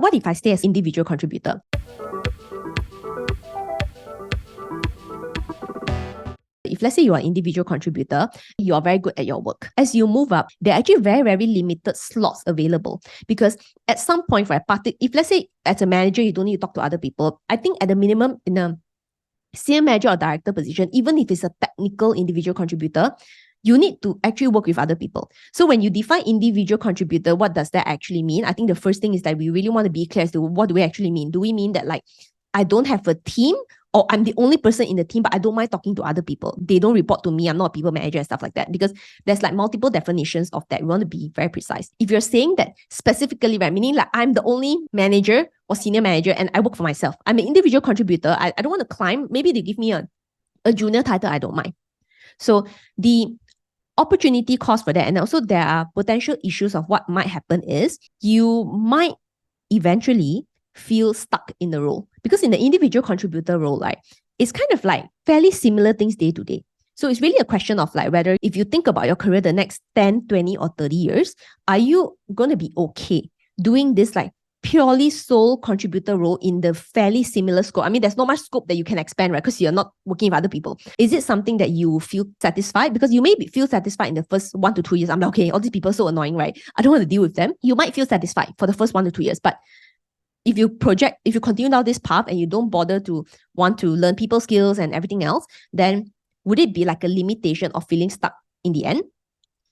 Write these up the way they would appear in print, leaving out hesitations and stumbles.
What if I stay as individual contributor? If let's say you are an individual contributor, you are very good at your work. As you move up, there are actually very, very limited slots available because at some point, right, if let's say as a manager, you don't need to talk to other people, I think at the minimum in a senior manager or director position, even if it's a technical individual contributor, you need to actually work with other people. So when you define individual contributor, what does that actually mean? I think the first thing is that we really want to be clear as to what do we actually mean. Do we mean that like I don't have a team, or I'm the only person in the team, but I don't mind talking to other people? They don't report to me. I'm not a people manager and stuff like that, because there's like multiple definitions of that. We want to be very precise. If you're saying that specifically, right, meaning like I'm the only manager or senior manager and I work for myself, I'm an individual contributor, I don't want to climb. Maybe they give me a junior title, I don't mind. So the opportunity cost for that, and also there are potential issues of what might happen is you might eventually feel stuck in the role, because in the individual contributor role, right, it's kind of like fairly similar things day to day. So it's really a question of like whether if you think about your career the next 10, 20 or 30 years, are you going to be okay doing this like purely sole contributor role in the fairly similar scope? I mean, there's not much scope that you can expand, right? Because you're not working with other people. Is it something that you feel satisfied? Because you may feel satisfied in the first 1 to 2 years. I'm like, okay, all these people are so annoying, right? I don't want to deal with them. You might feel satisfied for the first 1 to 2 years, but if you continue down this path and you don't bother to want to learn people skills and everything else, then would it be like a limitation of feeling stuck in the end?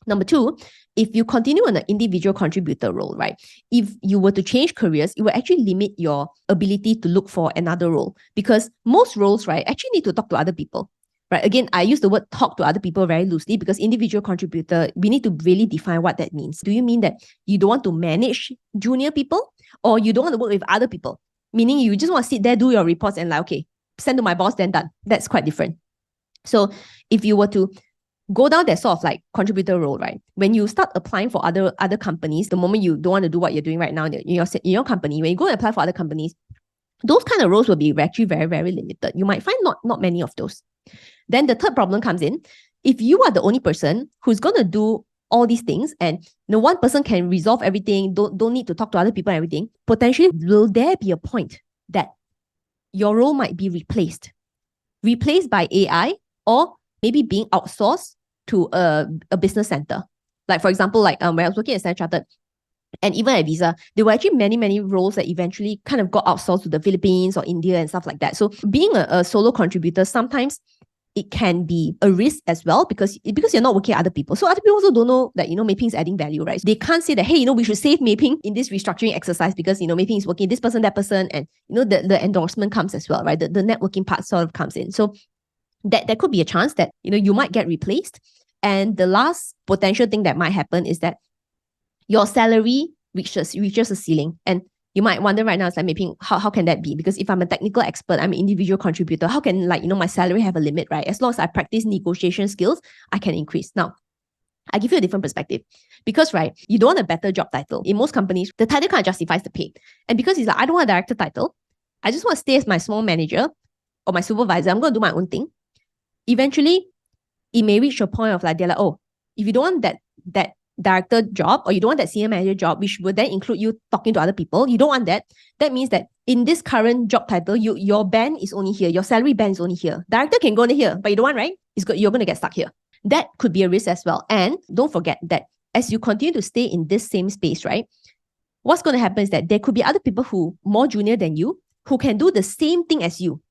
Number two, if you continue on an individual contributor role, right? If you were to change careers, it will actually limit your ability to look for another role, because most roles, right, actually need to talk to other people. Right. Again, I use the word talk to other people very loosely, because individual contributor, we need to really define what that means. Do you mean that you don't want to manage junior people, or you don't want to work with other people? Meaning you just want to sit there, do your reports and like, okay, send to my boss, then done. That's quite different. So if you were to go down that sort of like contributor role, right, when you start applying for other companies, the moment you don't want to do what you're doing right now in your company, when you go and apply for other companies, those kind of roles will be actually very, very limited. You might find not many of those. Then the third problem comes in. If you are the only person who's going to do all these things and no one person can resolve everything, don't need to talk to other people and everything, potentially will there be a point that your role might be replaced by AI, or maybe being outsourced to a business center? Like for example, like when I was working at Standard Chartered, and even at Visa, there were actually many roles that eventually kind of got outsourced to the Philippines or India and stuff like that. So being a solo contributor, sometimes it can be a risk as well, because you're not working with other people. So other people also don't know that, Maping is adding value, right? They can't say that, hey, we should save Maping in this restructuring exercise because, Maping is working this person, that person, and, the endorsement comes as well, right? The networking part sort of comes in. So that could be a chance that, you might get replaced. And the last potential thing that might happen is that your salary reaches a ceiling. And you might wonder right now, it's like, maybe how can that be? Because if I'm a technical expert, I'm an individual contributor, how can my salary have a limit, right? As long as I practice negotiation skills, I can increase. Now, I give you a different perspective, because, right, you don't want a better job title. In most companies, the title kind of justifies the pay. And because it's like, I don't want a director title, I just want to stay as my small manager or my supervisor, I'm going to do my own thing. Eventually, it may reach a point of like, they're like, oh, if you don't want that director job, or you don't want that senior manager job, which would then include you talking to other people, you don't want that. That means that in this current job title, your band is only here. Your salary band is only here. Director can go to here, but you don't want, right? You're going to get stuck here. That could be a risk as well. And don't forget that as you continue to stay in this same space, right, what's going to happen is that there could be other people who more junior than you, who can do the same thing as you,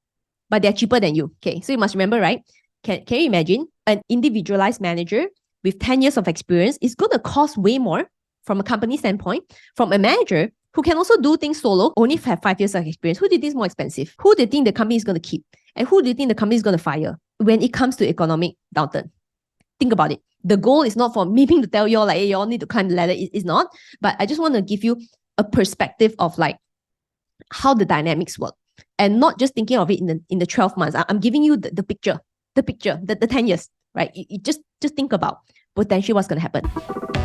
but they're cheaper than you. Okay, so you must remember, right? Can you imagine an individualized manager with 10 years of experience is going to cost way more from a company standpoint from a manager who can also do things solo, only have 5 years of experience? Who do you think is more expensive? Who do you think the company is going to keep? And who do you think the company is going to fire when it comes to economic downturn? Think about it. The goal is not for me to tell you all like, hey, you all need to climb the ladder. It's not. But I just want to give you a perspective of like how the dynamics work, and not just thinking of it in the 12 months. I'm giving you the picture, the 10 years, right? You just think about potentially what's going to happen.